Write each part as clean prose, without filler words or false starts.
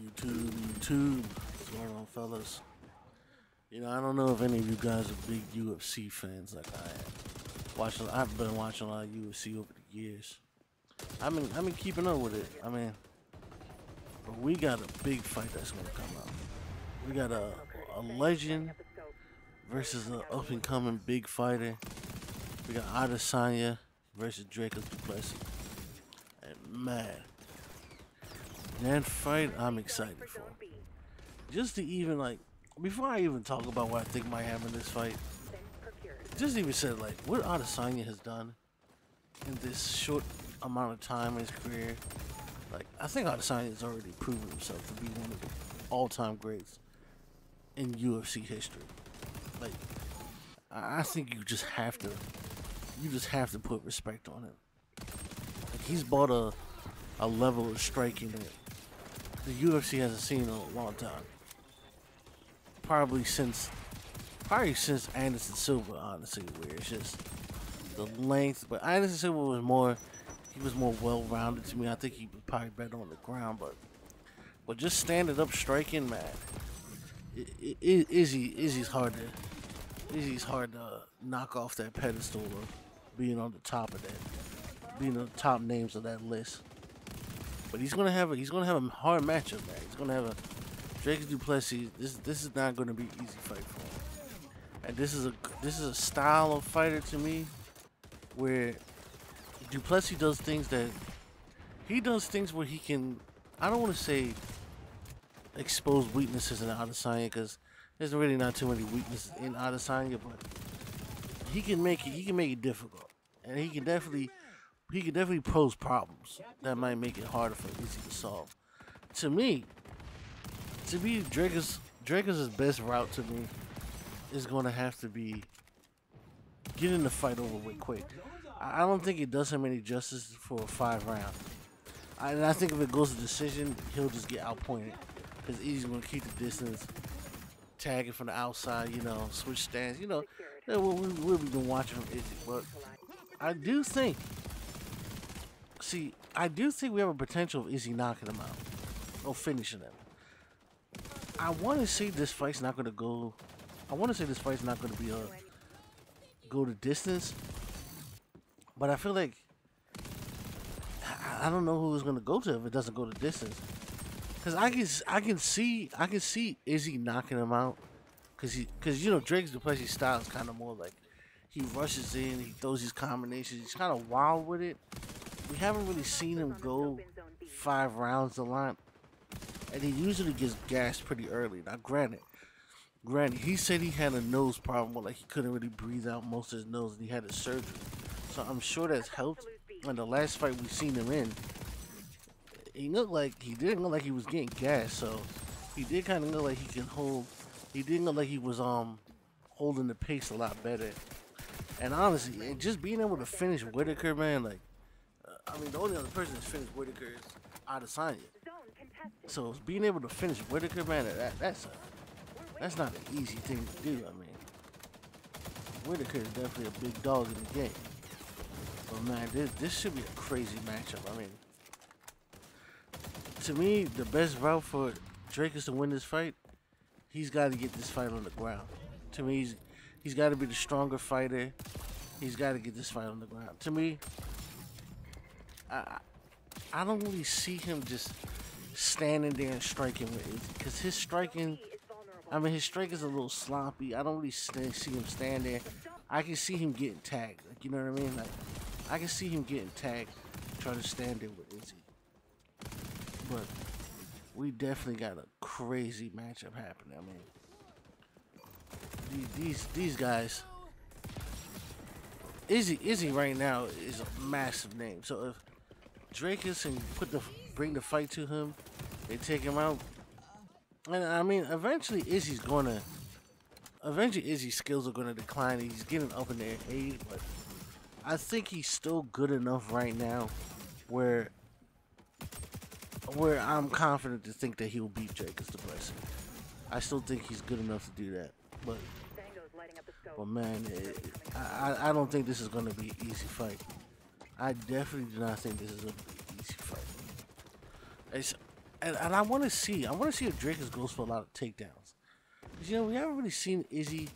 YouTube, what's going on, fellas? You know, I don't know if any of you guys are big UFC fans like I am. I've been watching a lot of UFC over the years. I've been keeping up with it. But we got a big fight that's gonna come out. We got a legend versus an up and coming big fighter. We got Adesanya versus Dricus Du Plessis. And man, that fight I'm excited for. Just to even like, before I even talk about what I think might happen in this fight, just even said like what Adesanya has done in this short amount of time in his career. Like I think Adesanya has already proven himself to be one of the all-time greats in UFC history. Like I think you just have to put respect on him. Like he's brought a level of striking that the UFC hasn't seen in a long time. Probably since Anderson Silva, honestly, where it's just the length. But Anderson Silva was more well-rounded to me. I think he was probably better on the ground, but just standing up striking, man. Izzy's hard to knock off that pedestal of being on the top of that, being on the top names of that list. But he's gonna have a hard matchup, man. He's gonna have a Dricus Du Plessis. This is not gonna be an easy fight for him. And this is a style of fighter to me where Du Plessis does things where he can, I don't want to say expose weaknesses in Adesanya because there's really not too many weaknesses in Adesanya, but he can make it difficult, and he can definitely pose problems that might make it harder for Izzy to solve. To me, Dricus' best route to me is going to have to be getting the fight over with quick. I don't think it does him any justice for a 5 round. And I think if it goes to decision, he'll just get outpointed because Izzy's going to keep the distance, tagging from the outside, switch stands, we'll be watching from Izzy. But I do think we have a potential of Izzy knocking him out or finishing him. I want to say this fight's not going to go. I want to say this fight's not going to be go the distance, but I feel like I don't know who it's going to go to if it doesn't go the distance. Cause I can see Izzy knocking him out, cause Dricus Du Plessis' style is kind of more like he rushes in, he throws these combinations, he's kind of wild with it. We haven't really seen him go 5 rounds a lot, and he usually gets gassed pretty early. Now, granted, he said he had a nose problem, where like he couldn't really breathe out most of his nose, and he had a surgery. So I'm sure that's helped. And the last fight we seen him in, he didn't look like he was getting gassed. So he did kind of look like he can hold. He didn't look like he was holding the pace a lot better. And honestly, and just being able to finish Whitaker, man, like. The only other person that's finished Whitaker is Adesanya. So being able to finish Whitaker, man, that's not an easy thing to do. Whitaker is definitely a big dog in the game. But man, this should be a crazy matchup. To me, the best route for Dricus to win this fight, he's got to get this fight on the ground. To me, he's got to be the stronger fighter. He's got to get this fight on the ground. To me, I don't really see him just standing there and striking with it, because his striking is a little sloppy. I don't really see him stand there. I can see him getting tagged, like, you know what I mean? Like, I can see him getting tagged, trying to stand there with Izzy. But we definitely got a crazy matchup happening. These guys, Izzy right now is a massive name. So if Dricus can bring the fight to him, they take him out. And eventually Izzy's skills are gonna decline. He's getting up in their age, but I think he's still good enough right now where I'm confident to think that he'll beat Dricus Du Plessis. I still think he's good enough to do that. But man, I don't think this is gonna be an easy fight. I definitely do not think this is an easy fight. and I want to see if Dricus goes for a lot of takedowns. Cause we haven't really seen Izzy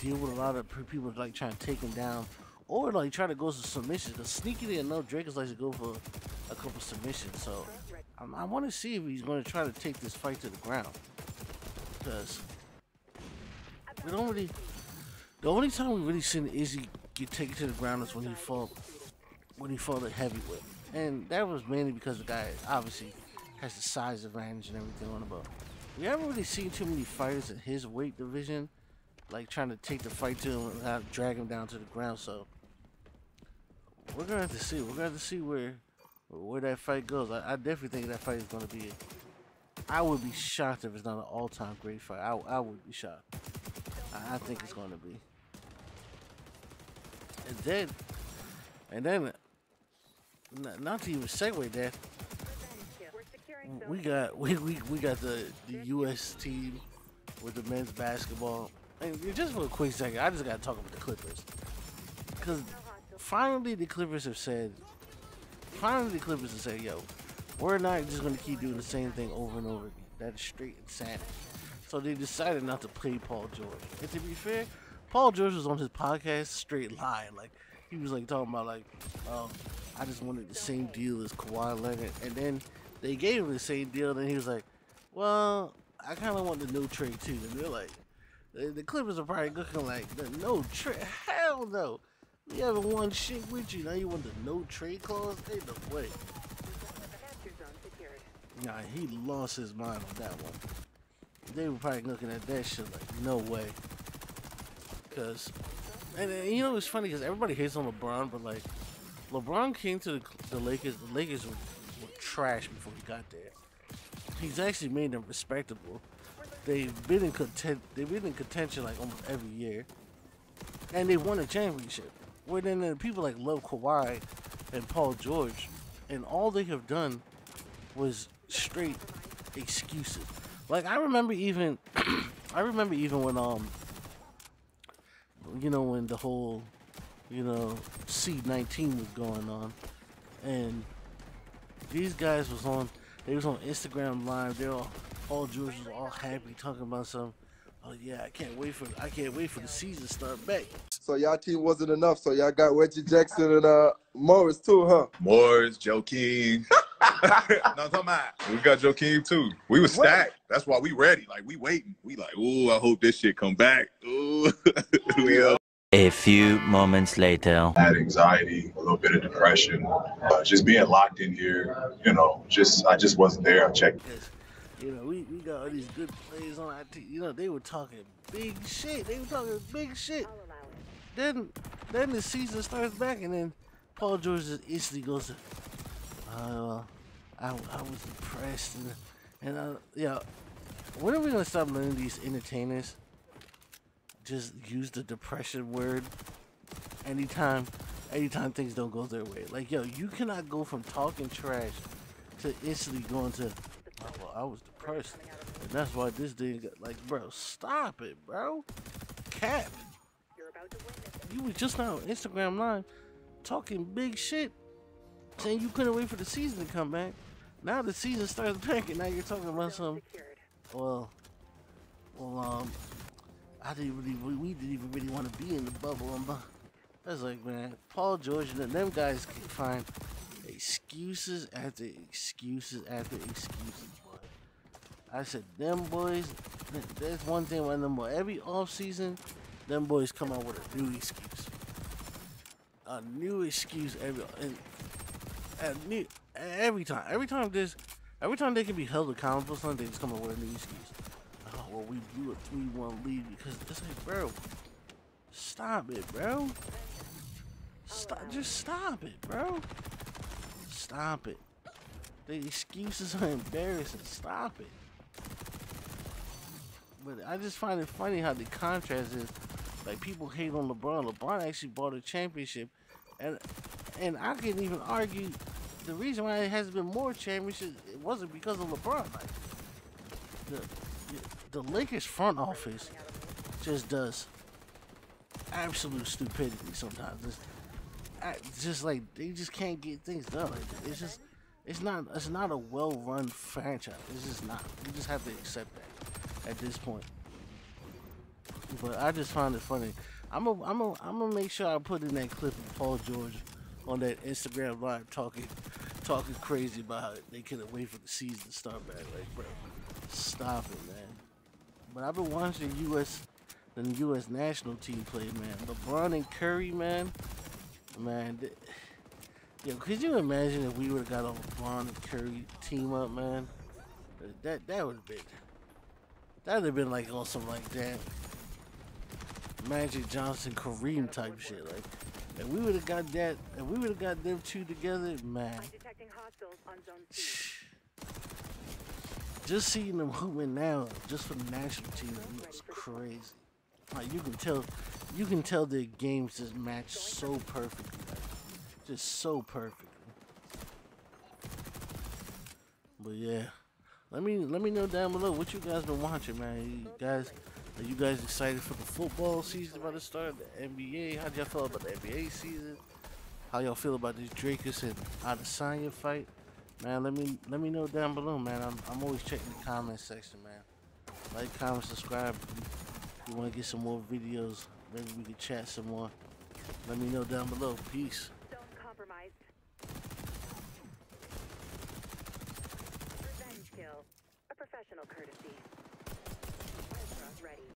deal with a lot of people like trying to take him down, or like try to go to submissions. Cause sneakily enough, Dricus likes to go for a couple submissions. So I want to see if he's going to try to take this fight to the ground. Cause we don't really. The only time we really seen Izzy get taken to the ground is when he fought at heavyweight, and that was mainly because the guy obviously has the size advantage and everything on the boat. We haven't really seen too many fighters in his weight division, like trying to take the fight to him and drag him down to the ground. So we're gonna have to see. We're gonna have to see where that fight goes. I definitely think that fight is gonna be. I would be shocked if it's not an all-time great fight. I would be shocked. I think it's gonna be. And then, not to even segue that. We got the U.S. team with the men's basketball. And just for a quick second, I just gotta talk about the Clippers, because finally the Clippers have said, yo, we're not just gonna keep doing the same thing over and over again. That is straight insanity. So they decided not to play Paul George. And to be fair, Paul George was on his podcast straight lying. Like he was like talking about like, I just wanted the same deal as Kawhi Leonard, and then they gave him the same deal, and he was like, well, I kind of want the no trade too. And they're like, the Clippers are probably looking like, the no trade? Hell no. We haven't won shit with you. Now you want the no trade clause? Ain't no way. Nah, he lost his mind on that one. They were probably looking at that shit like, no way. Cause, and it's funny because everybody hates on LeBron, but like, LeBron came to the Lakers. The Lakers were trash before he got there. He's actually made them respectable. They've been in contention like almost every year, and they won a championship. Where then the people like love Kawhi and Paul George, and all they have done was straight excuses. Like I remember even when when the whole C-19 was going on, and these guys was on Instagram Live. Paul George was all happy talking about some. Oh yeah, I can't wait for the season to start back. So y'all team wasn't enough. So y'all got Reggie Jackson and Morris too, huh? Morris, Joe King. No, I'm talking about. We got Joe King too. We was stacked. That's why we ready. Like we waiting. We like, ooh, I hope this shit come back. Ooh. A few moments later. I had anxiety, a little bit of depression, just being locked in here. I just wasn't there. I checked. We got all these good players on our team. They were talking big shit. Then the season starts back, and then Paul George just instantly goes to, I was depressed, and when are we gonna stop letting these entertainers just use the depression word anytime things don't go their way? Like, yo, you cannot go from talking trash to instantly going to, I was depressed, and that's why this didn't get, like, bro, stop it, bro. Cap. You was just now on Instagram Live talking big shit, saying you couldn't wait for the season to come back. Now the season starts back, and now you're talking about some, we didn't even really want to be in the bubble. I was like, man, Paul George and them guys can find excuses after excuses after excuses, boy. I said, them boys, that's one thing about them boys. Every offseason, them boys come out with a new excuse. A new excuse every time. Every time they can be held accountable for something, they just come up with a new excuse. Oh, well, we blew a 3-1 lead because it's like, bro, stop it, bro. Just stop it, bro. Stop it. The excuses are embarrassing. Stop it. But I just find it funny how the contrast is. Like, people hate on LeBron. LeBron actually bought a championship, and I can even argue the reason why it hasn't been more championships, it wasn't because of LeBron. Like, the Lakers front office just does absolute stupidity sometimes. It's just like they just can't get things done. Like, it's just It's not a well-run franchise. It's just not. You just have to accept that at this point. But I just find it funny. I'm gonna make sure I put in that clip of Paul George on that Instagram live talking crazy about how they couldn't wait for the season to start back. Like, bro, stop it, man. But I've been watching the U.S. national team play, man. LeBron and Curry, man. Yo, could you imagine if we would have got a LeBron and Curry team up, man? That would have been like on some like that Magic Johnson Kareem type shit. Like, if we would have got that, if we would have got them two together, man. Just seeing the movement now, just for the national team, it looks crazy. Like you can tell their games just match so perfectly, like, just so perfectly. But yeah, let me know down below what you guys been watching, man. Are you guys excited for the football season about to start? The NBA? How y'all feel about the NBA season? How y'all feel about this Dricus and Adesanya fight? Man, let me know down below, man. I'm always checking the comment section, man. Like, comment, subscribe. If you want to get some more videos, maybe we can chat some more. Let me know down below. Peace. Don't compromise. Revenge kill. A professional courtesy. Ready.